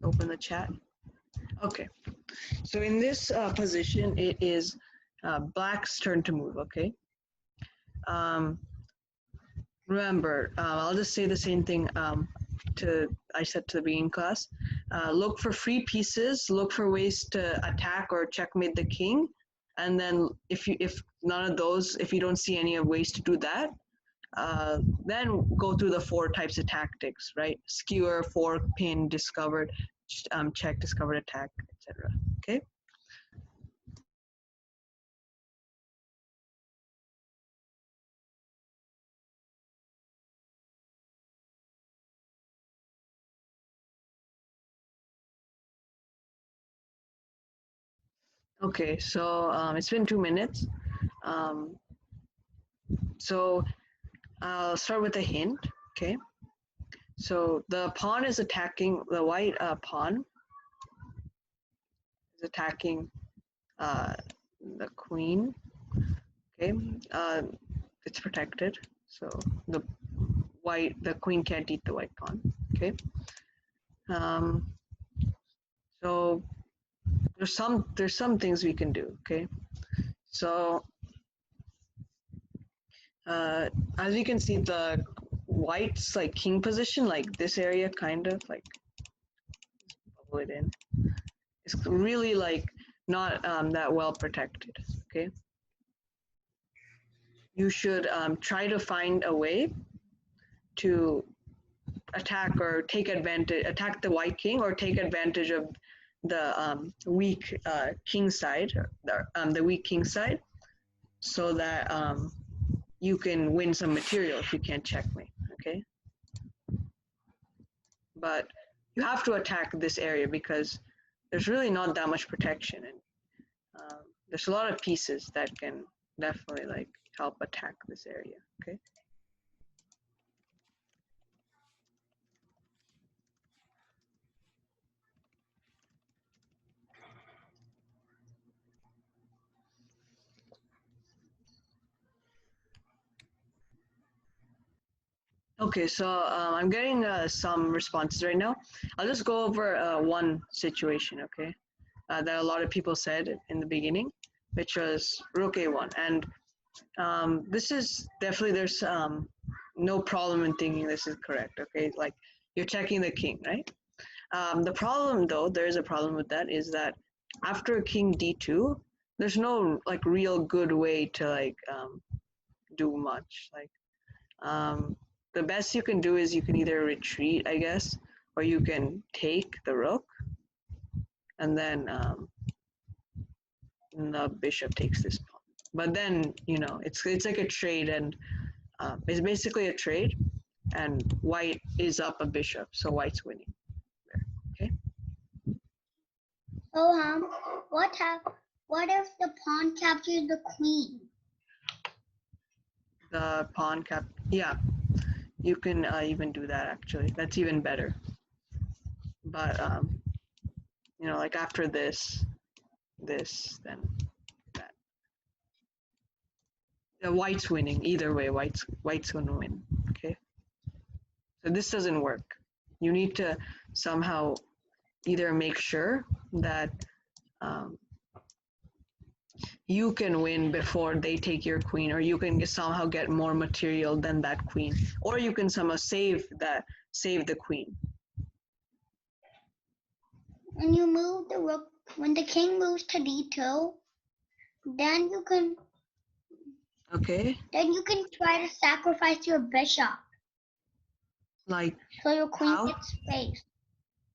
Open the chat. Okay, so in this position, it is black's turn to move, okay? Remember, I'll just say the same thing I said to the beginning class. Look for free pieces, look for ways to attack or checkmate the king, and then if none of those, if you don't see any ways to do that, then go through the 4 types of tactics, right? Skewer, fork, pin, discovered, check, discovered, attack, etc. Okay. Okay, so it's been 2 minutes. So I'll start with a hint, okay? So the pawn is attacking, the white pawn is attacking the queen, okay? It's protected, so the queen can't eat the white pawn, okay? So there's some things we can do, okay? So as you can see, the white's like king position, like this area, kind of like bubble it in. It's really like not that well protected. Okay. You should try to find a way to attack or take advantage, attack the white king, or take advantage of the weak king side, the weak king side, so that you can win some material if you can't checkmate. Okay. But you have to attack this area because there's really not that much protection, and there's a lot of pieces that can definitely like help attack this area. Okay. Okay, so I'm getting some responses right now. I'll just go over one situation, okay, that a lot of people said in the beginning, which was Rook A1. And this is definitely, there's no problem in thinking this is correct, okay? Like, you're checking the king, right? The problem, though, there's a problem with that, is that after king D2, there's no like real good way to like do much. Like, the best you can do is you can either retreat, I guess, or you can take the rook, and then the bishop takes this pawn. But then, you know, it's like a trade, and it's basically a trade, and white is up a bishop, so white's winning. Okay. So what if the pawn captures the queen? The pawn cap, yeah, you can even do that actually. That's even better. But you know, like after this, then that. The white's winning either way. White's gonna win. Okay. So this doesn't work. You need to somehow either make sure that you can win before they take your queen, or you can somehow get more material than that queen, or you can somehow save the queen. When you move the rook, when the king moves to D2, then you can try to sacrifice your bishop. Like, so your queen how? gets space.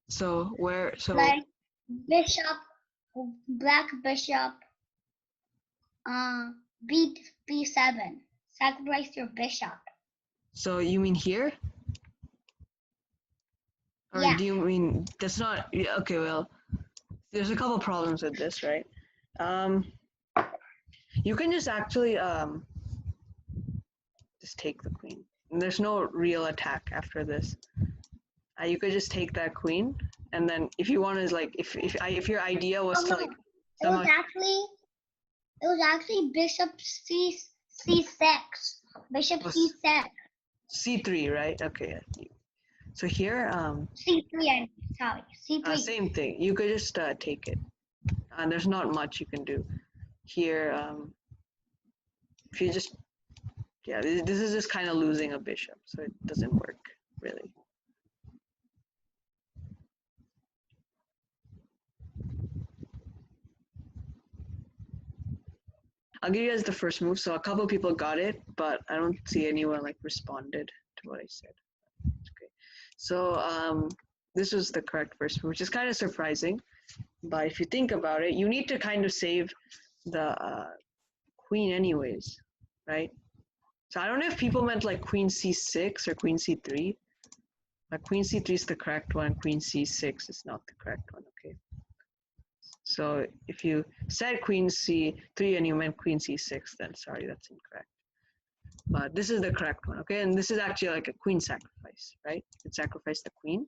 So where? So like bishop, black bishop, B7. Sacrifice your bishop. So you mean here? Or yeah. do you mean that's not? Okay, well, there's a couple problems with this, right? You can just actually just take the queen. There's no real attack after this. You could just take that queen, and then if you want to, like, if your idea was to like, it was actually bishop C6. Bishop C6. C3, right? Okay. So here, C3, sorry, C3. same thing. You could just take it. There's not much you can do. Here, if you just, yeah, this is just kind of losing a bishop, so it doesn't work, really. I'll give you guys the first move. So a couple people got it, but I don't see anyone like responded to what I said. Okay. So this was the correct first move, which is kind of surprising. But if you think about it, you need to kind of save the queen anyways, right? So I don't know if people meant like queen c6 or queen c3. But queen c3 is the correct one. Queen c6 is not the correct one, okay? So if you said queen c3 and you meant queen c6, then sorry, that's incorrect. But this is the correct one, okay? And this is actually like a queen sacrifice, right? You could sacrifice the queen,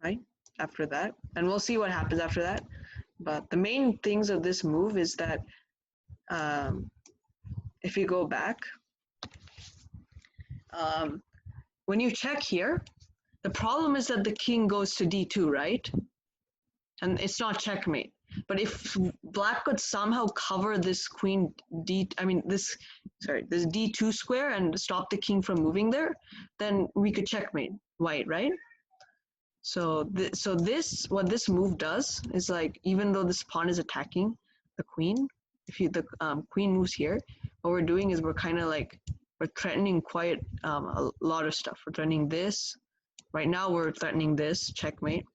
right? After that. And we'll see what happens after that. But the main things of this move is that if you go back, when you check here, the problem is that the king goes to d2, right? And it's not checkmate. But if black could somehow cover this queen this d2 square and stop the king from moving there, then we could checkmate white, right? So what this move does is, like, even though this pawn is attacking the queen, if the queen moves here, what we're doing is we're kind of like, we're threatening quite a lot of stuff. We're threatening this. Right now we're threatening this, checkmate.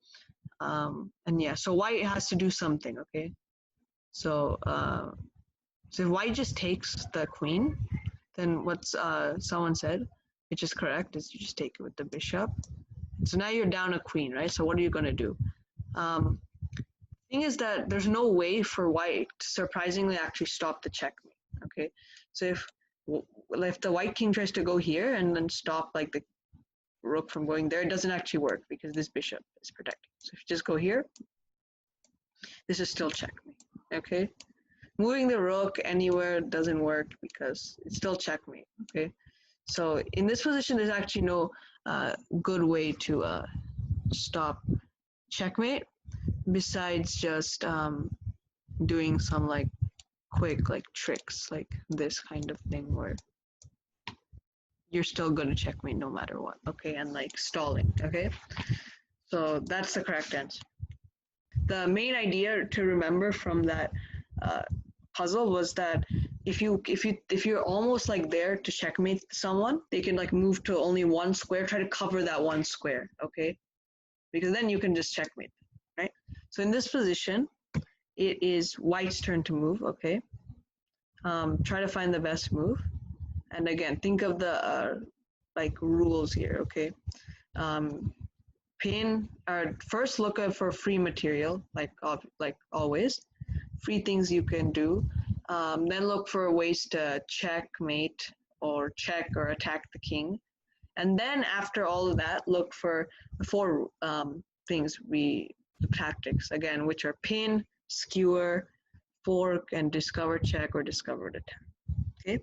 And yeah, so white has to do something, okay? So if white just takes the queen, then what's someone said, which is correct, is you just take it with the bishop. So now you're down a queen, right? So what are you going to do? Thing is that there's no way for white to surprisingly actually stop the checkmate, okay? So if the white king tries to go here and then stop like the rook from going there, it doesn't actually work because this bishop is protected. So if you just go here, this is still checkmate, okay? Moving the rook anywhere doesn't work because it's still checkmate, okay? So in this position, there's actually no good way to stop checkmate besides just doing some like quick like tricks like this kind of thing where you're still going to checkmate no matter what, okay? And like stalling, okay? So that's the correct answer. The main idea to remember from that puzzle was that if you're almost like there to checkmate someone, they can like move to only one square, try to cover that one square, okay? Because then you can just checkmate, right? So in this position, it is white's turn to move, okay? Try to find the best move. And again, think of the like rules here, okay? First look out for free material, like always, free things you can do. Then look for ways to checkmate or check or attack the king. And then after all of that, look for the four things tactics, again, which are pin, skewer, fork, and discover check or discovered attack, okay?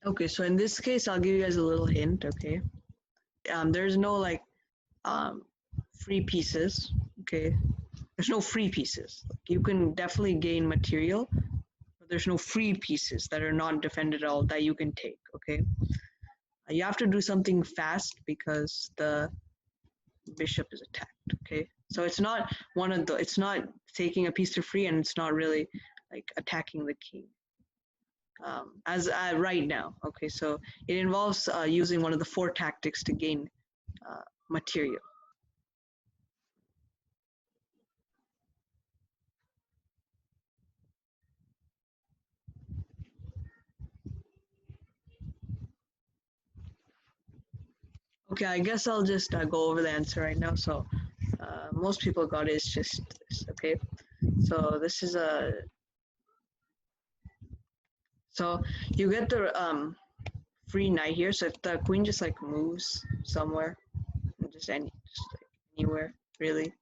Okay, so in this case, I'll give you guys a little hint, okay? There's no like free pieces, okay? There's no free pieces. You can definitely gain material, but there's no free pieces that are not defended at all that you can take, okay? You have to do something fast because the bishop is attacked, okay? So it's not it's not taking a piece for free, and it's not really like attacking the king. As right now, okay? So it involves using one of the four tactics to gain material. Okay, I guess I'll just go over the answer right now. So most people got it. It's just this, okay? So this is so you get the free knight here. So if the queen just like moves somewhere, just like anywhere really,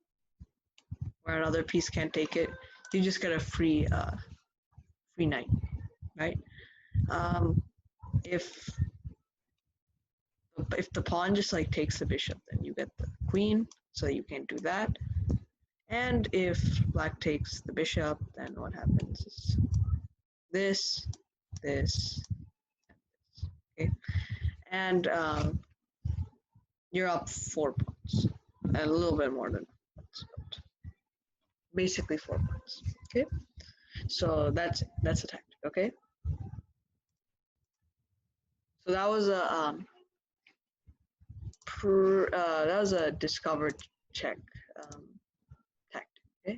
where another piece can't take it. You just get a free knight, right? Um, if the pawn just like takes the bishop, then you get the queen, so you can't do that. And if black takes the bishop, then what happens is this, this, okay, and you're up 4 points, a little bit more than points, but basically 4 points. Okay, so that's a tactic. Okay, so that was a discovered check tactic. Okay.